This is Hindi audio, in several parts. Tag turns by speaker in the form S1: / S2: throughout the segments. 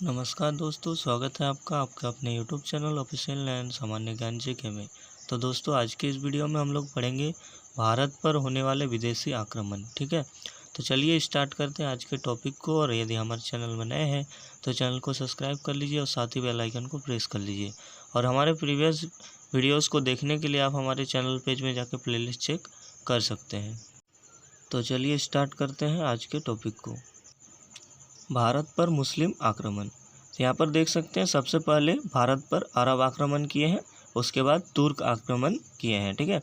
S1: नमस्कार दोस्तों, स्वागत है आपका अपने यूट्यूब चैनल ऑफिशियल एंड सामान्य ज्ञान जीके में। तो दोस्तों, आज के इस वीडियो में हम लोग पढ़ेंगे भारत पर होने वाले विदेशी आक्रमण। ठीक है, तो चलिए स्टार्ट करते हैं आज के टॉपिक को। और यदि हमारे चैनल में नए हैं तो चैनल को सब्सक्राइब कर लीजिए और साथ ही बेल आइकन को प्रेस कर लीजिए। और हमारे प्रीवियस वीडियोज़ को देखने के लिए आप हमारे चैनल पेज में जाकर प्लेलिस्ट चेक कर सकते हैं। तो चलिए स्टार्ट करते हैं आज के टॉपिक को। भारत पर मुस्लिम आक्रमण। यहाँ पर देख सकते हैं, सबसे पहले भारत पर अरब आक्रमण किए हैं, उसके बाद तुर्क आक्रमण किए हैं। ठीक है,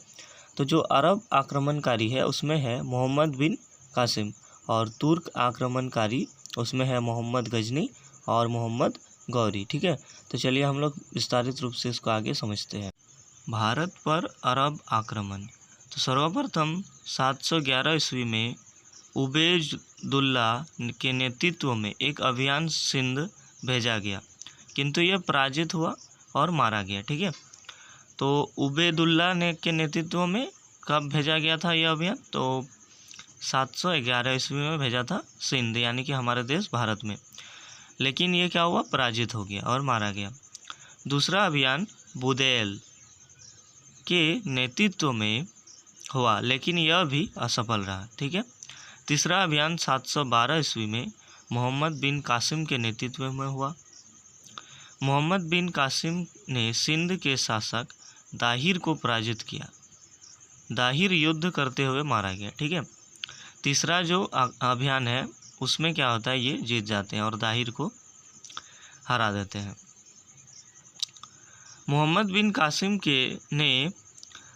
S1: तो जो अरब आक्रमणकारी है उसमें है मोहम्मद बिन कासिम, और तुर्क आक्रमणकारी उसमें है मोहम्मद गजनी और मोहम्मद गौरी। ठीक है, तो चलिए हम लोग विस्तारित रूप से इसको आगे समझते हैं। भारत पर अरब आक्रमण। तो सर्वप्रथम 711 ईस्वी में उबैदुल्ला के नेतृत्व में एक अभियान सिंध भेजा गया, किंतु यह पराजित हुआ और मारा गया। ठीक है, तो उबैदुल्ला ने के नेतृत्व में कब भेजा गया था यह अभियान? तो 711 ईस्वी में भेजा था सिंध, यानी कि हमारे देश भारत में। लेकिन ये क्या हुआ? पराजित हो गया और मारा गया। दूसरा अभियान बुदेल के नेतृत्व में हुआ, लेकिन यह भी असफल रहा। ठीक है, तीसरा अभियान 712 ईस्वी में मोहम्मद बिन कासिम के नेतृत्व में हुआ। मोहम्मद बिन कासिम ने सिंध के शासक दाहिर को पराजित किया। दाहिर युद्ध करते हुए मारा गया। ठीक है, तीसरा जो अभियान है उसमें क्या होता है, ये जीत जाते हैं और दाहिर को हरा देते हैं। मोहम्मद बिन कासिम ने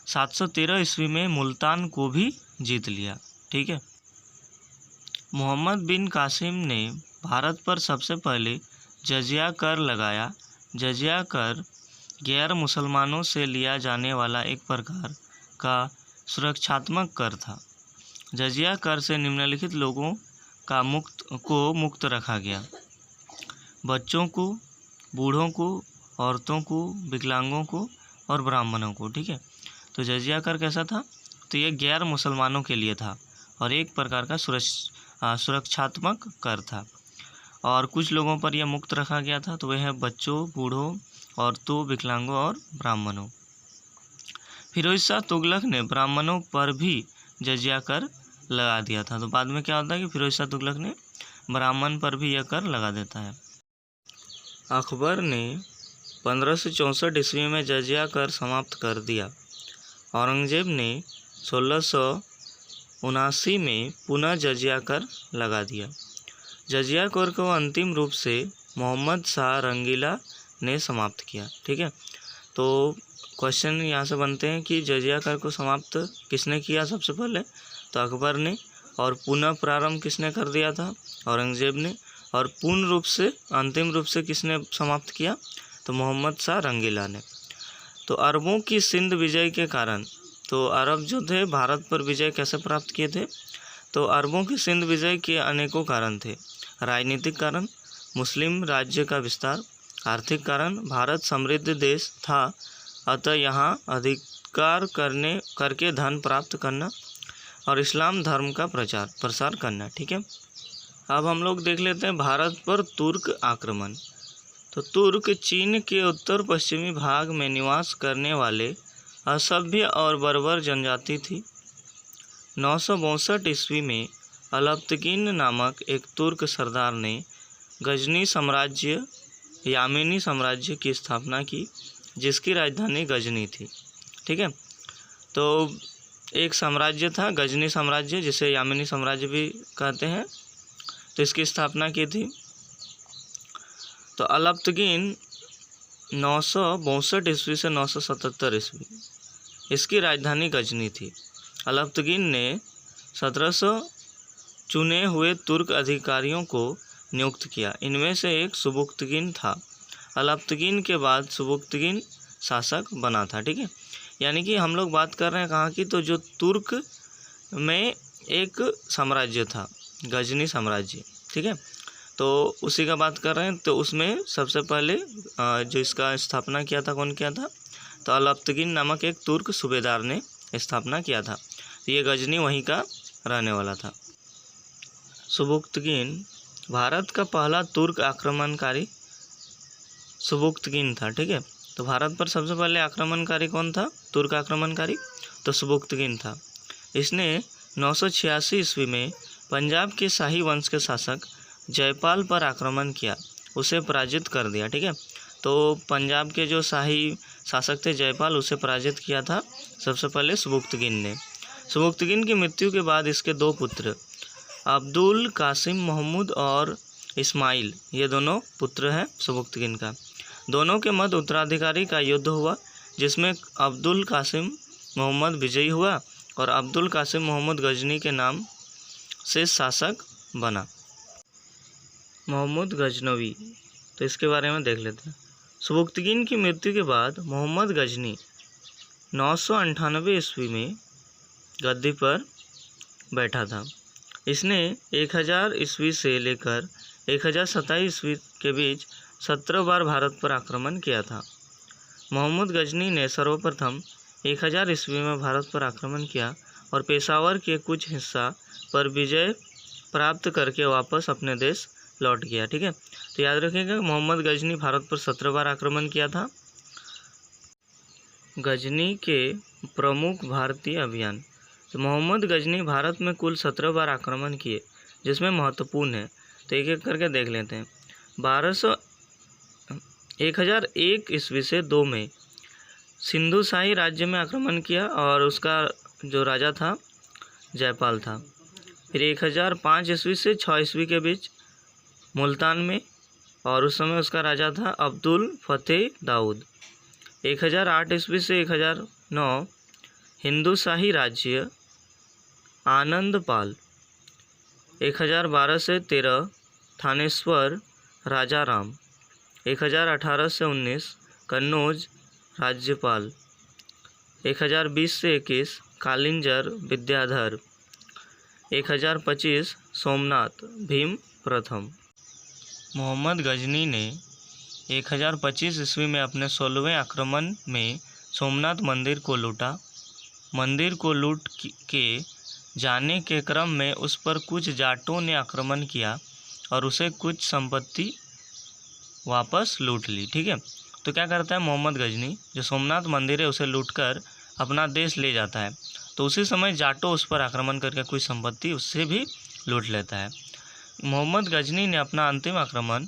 S1: 713 ईस्वी में मुल्तान को भी जीत लिया। ठीक है, मोहम्मद बिन कासिम ने भारत पर सबसे पहले जजिया कर लगाया। जजिया कर गैर मुसलमानों से लिया जाने वाला एक प्रकार का सुरक्षात्मक कर था। जजिया कर से निम्नलिखित लोगों का मुक्त रखा गया: बच्चों को, बूढ़ों को, औरतों को, विकलांगों को और ब्राह्मणों को। ठीक है, तो जजिया कर कैसा था? तो ये गैर मुसलमानों के लिए था और एक प्रकार का सुरक्षात्मक कर था। और कुछ लोगों पर यह मुक्त रखा गया था, तो वह है बच्चों, बूढ़ों, औरतों, विकलांगों और ब्राह्मणों। फिरोज शाह तुगलक ने ब्राह्मणों पर भी जजिया कर लगा दिया था। तो बाद में क्या होता है कि फिरोज शाह तुगलक ने ब्राह्मण पर भी यह कर लगा देता है। अकबर ने 1564 ईस्वी में जजिया कर समाप्त कर दिया। औरंगजेब ने 1679 में पुनः जजिया कर लगा दिया। जजिया कर को अंतिम रूप से मोहम्मद शाह रंगीला ने समाप्त किया। ठीक है, तो क्वेश्चन यहाँ से बनते हैं कि जजिया कर को समाप्त किसने किया सबसे पहले? तो अकबर ने। और पुनः प्रारंभ किसने कर दिया था? औरंगजेब ने। और पूर्ण रूप से, अंतिम रूप से किसने समाप्त किया? तो मोहम्मद शाह रंगीला ने। तो अरबों की सिंध विजय के कारण, तो अरब जो थे भारत पर विजय कैसे प्राप्त किए थे? तो अरबों की सिंध विजय के अनेकों कारण थे। राजनीतिक कारण, मुस्लिम राज्य का विस्तार। आर्थिक कारण, भारत समृद्ध देश था, अतः यहाँ अधिकार करके धन प्राप्त करना। और इस्लाम धर्म का प्रसार करना। ठीक है, अब हम लोग देख लेते हैं भारत पर तुर्क आक्रमण। तो तुर्क चीन के उत्तर पश्चिमी भाग में निवास करने वाले असभ्य और बर्बर जनजाति थी। 962 ईस्वी में अलप्तकीन नामक एक तुर्क सरदार ने गजनी साम्राज्य, यामिनी साम्राज्य की स्थापना की, जिसकी राजधानी गजनी थी। ठीक है, तो एक साम्राज्य था गजनी साम्राज्य, जिसे यामिनी साम्राज्य भी कहते हैं, तो इसकी स्थापना की थी। तो अलप्तकीन 962 ईस्वी से 977 ईस्वी इसकी राजधानी गजनी थी। अलप्तकीन ने 1700 चुने हुए तुर्क अधिकारियों को नियुक्त किया। इनमें से एक सुबुक्तकीन था। अलप्तकीन के बाद सुबुक्तकीन शासक बना था। ठीक है, यानी कि हम लोग बात कर रहे हैं कहाँ की? तो जो तुर्क में एक साम्राज्य था, गजनी साम्राज्य। ठीक है, तो उसी का बात कर रहे हैं। तो उसमें सबसे पहले जो इसका स्थापना किया था, कौन किया था? तो अलप्तकीन नामक एक तुर्क सूबेदार ने स्थापना किया था। तो ये गजनी वहीं का रहने वाला था। सुबुक्तकीन भारत का पहला तुर्क आक्रमणकारी सुबुक्तगिन था। ठीक है, तो भारत पर सबसे पहले आक्रमणकारी कौन था? तुर्क आक्रमणकारी, तो सुबुक्तगिन था। इसने 986 ईस्वी में पंजाब के शाही वंश के शासक जयपाल पर आक्रमण किया, उसे पराजित कर दिया। ठीक है, तो पंजाब के जो शाही शासक थे जयपाल, उसे पराजित किया था सबसे पहले सुबुक्तगिन ने। सुबुक्तगिन की मृत्यु के बाद इसके दो पुत्र अब्दुल कासिम महमूद और इस्माइल, ये दोनों पुत्र हैं सुबुक्तगिन का। दोनों के मध्य उत्तराधिकारी का युद्ध हुआ, जिसमें अब्दुल कासिम मोहम्मद विजयी हुआ और अब्दुल कासिम मोहम्मद गजनी के नाम से शासक बना। मोहम्मद गजनवी, तो इसके बारे में देख लेते हैं। सुबुक्तगिन की मृत्यु के बाद मोहम्मद गजनी 998 ईस्वी में गद्दी पर बैठा था। इसने 1000 ईस्वी से लेकर 1027 ईस्वी के बीच 17 बार भारत पर आक्रमण किया था। मोहम्मद गजनी ने सर्वप्रथम 1000 ईस्वी में भारत पर आक्रमण किया और पेशावर के कुछ हिस्सा पर विजय प्राप्त करके वापस अपने देश लौट गया। ठीक है, तो याद रखिएगा मोहम्मद गजनी भारत पर 17 बार आक्रमण किया था। गजनी के प्रमुख भारतीय अभियान, तो मोहम्मद गजनी भारत में कुल 17 बार आक्रमण किए, जिसमें महत्वपूर्ण है, तो एक एक करके देख लेते हैं। 1001 ईस्वी से 2 में सिंधु शाही राज्य में आक्रमण किया और उसका जो राजा था जयपाल था। फिर 1005 ईस्वी से 6 ईस्वी के बीच मुल्तान में, और उस समय उसका राजा था अब्दुल फतेह दाऊद। 1008 ईस्वी से 1009 हिंदू शाही राज्य आनंदपाल। 1012 से 13 थानेश्वर राजाराम। 1018 से 19 कन्नौज राज्यपाल। 1020 से 21 कालिंजर विद्याधर। 1025 सोमनाथ भीम प्रथम। मोहम्मद गजनी ने 1025 ईस्वी में अपने 16वें आक्रमण में सोमनाथ मंदिर को लूटा। मंदिर को लूट के जाने के क्रम में उस पर कुछ जाटों ने आक्रमण किया और उसे कुछ संपत्ति वापस लूट ली। ठीक है, तो क्या करता है मोहम्मद गजनी, जो सोमनाथ मंदिर है उसे लूटकर अपना देश ले जाता है, तो उसी समय जाटों उस पर आक्रमण करके कुछ संपत्ति उससे भी लूट लेता है। मोहम्मद गजनी ने अपना अंतिम आक्रमण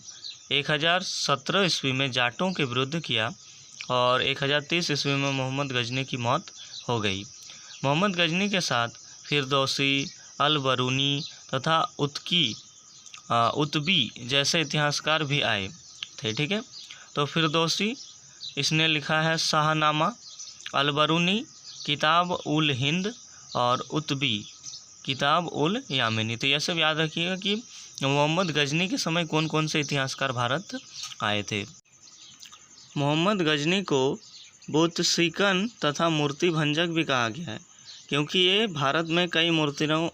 S1: 1017 ईस्वी में जाटों के विरुद्ध किया और 1030 ईस्वी में मोहम्मद गजनी की मौत हो गई। मोहम्मद गजनी के साथ फिरदौसी, अल-बरूनी तथा उत्बी जैसे इतिहासकार भी आए थे। ठीक है, तो फिरदौसी इसने लिखा है शाहनामा, अल-बरूनी किताब उल हिंद और उत्बी किताब उल यामिनी। तो यह सब याद रखिएगा कि मोहम्मद गजनी के समय कौन कौन से इतिहासकार भारत आए थे। मोहम्मद गजनी को बुतसिकन तथा मूर्ति भंजक भी कहा गया है, क्योंकि ये भारत में कई मूर्तियों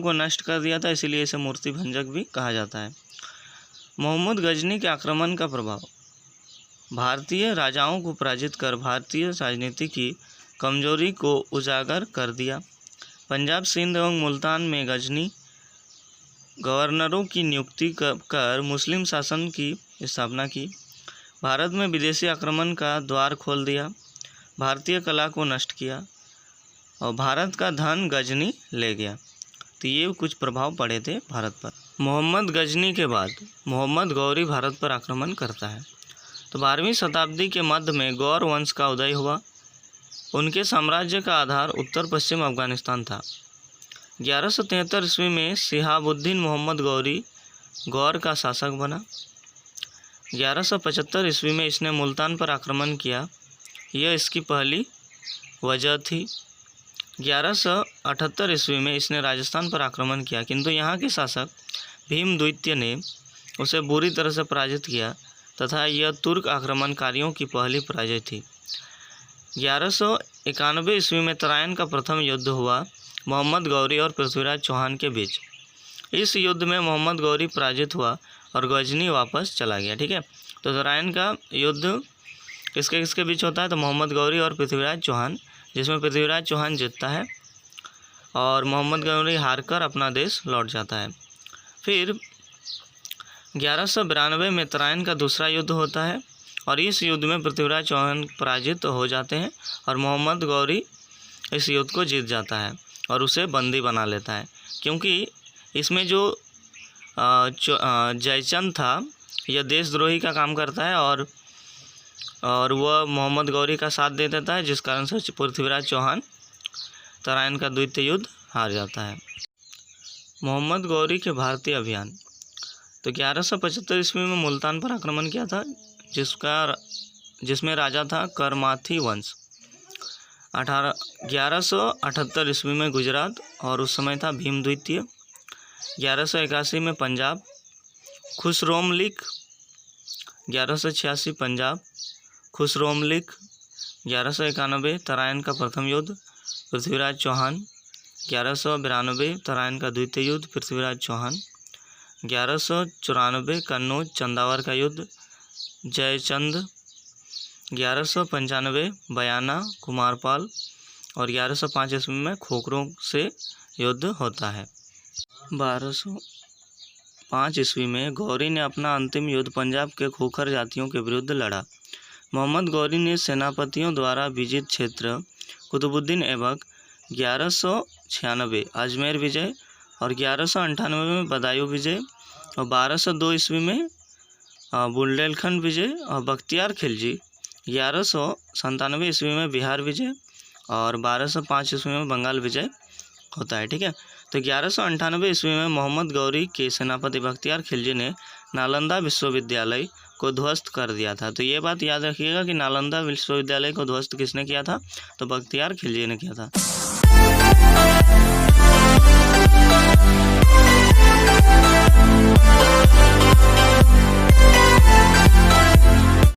S1: को नष्ट कर दिया था, इसीलिए इसे मूर्ति भंजक भी कहा जाता है। मोहम्मद गजनी के आक्रमण का प्रभाव, भारतीय राजाओं को पराजित कर भारतीय राजनीति की कमजोरी को उजागर कर दिया। पंजाब, सिंध एवं मुल्तान में गजनी गवर्नरों की नियुक्ति कर मुस्लिम शासन की स्थापना की। भारत में विदेशी आक्रमण का द्वार खोल दिया, भारतीय कला को नष्ट किया और भारत का धन गजनी ले गया। तो ये कुछ प्रभाव पड़े थे भारत पर। मोहम्मद गजनी के बाद मोहम्मद गौरी भारत पर आक्रमण करता है। तो 12वीं शताब्दी के मध्य में गौर वंश का उदय हुआ। उनके साम्राज्य का आधार उत्तर पश्चिम अफगानिस्तान था। 1173 ईस्वी में शिहाबुद्दीन मोहम्मद गौरी गौर का शासक बना। 1175 ईस्वी में इसने मुल्तान पर आक्रमण किया, यह इसकी पहली वजह थी। 1178 ईस्वी में इसने राजस्थान पर आक्रमण किया, किंतु यहाँ के शासक भीम द्वितीय ने उसे बुरी तरह से पराजित किया तथा यह तुर्क आक्रमणकारियों की पहली पराजय थी। 1191 ईस्वी में तराइन का प्रथम युद्ध हुआ मोहम्मद गौरी और पृथ्वीराज चौहान के बीच। इस युद्ध में मोहम्मद गौरी पराजित हुआ और गजनी वापस चला गया। ठीक है, तो तराइन का युद्ध किसके बीच होता है? तो मोहम्मद गौरी और पृथ्वीराज चौहान, जिसमें पृथ्वीराज चौहान जीतता है और मोहम्मद गौरी हारकर अपना देश लौट जाता है। फिर 1192 में तराइन का दूसरा युद्ध होता है और इस युद्ध में पृथ्वीराज चौहान पराजित हो जाते हैं और मोहम्मद गौरी इस युद्ध को जीत जाता है और उसे बंदी बना लेता है, क्योंकि इसमें जो जयचंद था यह देशद्रोही का काम करता है और वह मोहम्मद गौरी का साथ दे देता है, जिस कारण से पृथ्वीराज चौहान तराइन का द्वितीय युद्ध हार जाता है। मोहम्मद गौरी के भारतीय अभियान। तो 1175 ईस्वी में मुल्तान पर आक्रमण किया था, जिसमें राजा था करमाथी वंश। 1178 ईस्वी में गुजरात और उस समय था भीम द्वितीय। 1181 में पंजाब खुसरोमलिक। 1186 पंजाब खुसरोमलिक। 1191 तराइन का प्रथम युद्ध पृथ्वीराज चौहान। 1192 तराइन का द्वितीय युद्ध पृथ्वीराज चौहान। 1194 कन्नौज चंदावर का युद्ध जयचंद। 1195 बयाना कुमारपाल और 1105 ईस्वी में खोखरों से युद्ध होता है। 1205 ईस्वी में गौरी ने अपना अंतिम युद्ध पंजाब के खोखर जातियों के विरुद्ध लड़ा। मोहम्मद गौरी ने सेनापतियों द्वारा विजित क्षेत्र कुतुबुद्दीन ऐबक 1196 अजमेर विजय और 1198 में बदायूं विजय और 1202 ईस्वी में बुंदेलखंड विजय और बख्तियार खिलजी। 1197 ईस्वी में बिहार विजय और 1205 ईस्वी में बंगाल विजय होता है। ठीक है, तो 1198 ईस्वी में मोहम्मद गौरी के सेनापति बख्तियार खिलजी ने नालंदा विश्वविद्यालय को ध्वस्त कर दिया था। तो ये बात याद रखिएगा कि नालंदा विश्वविद्यालय को ध्वस्त किसने किया था, तो बख्तियार खिलजी ने किया था।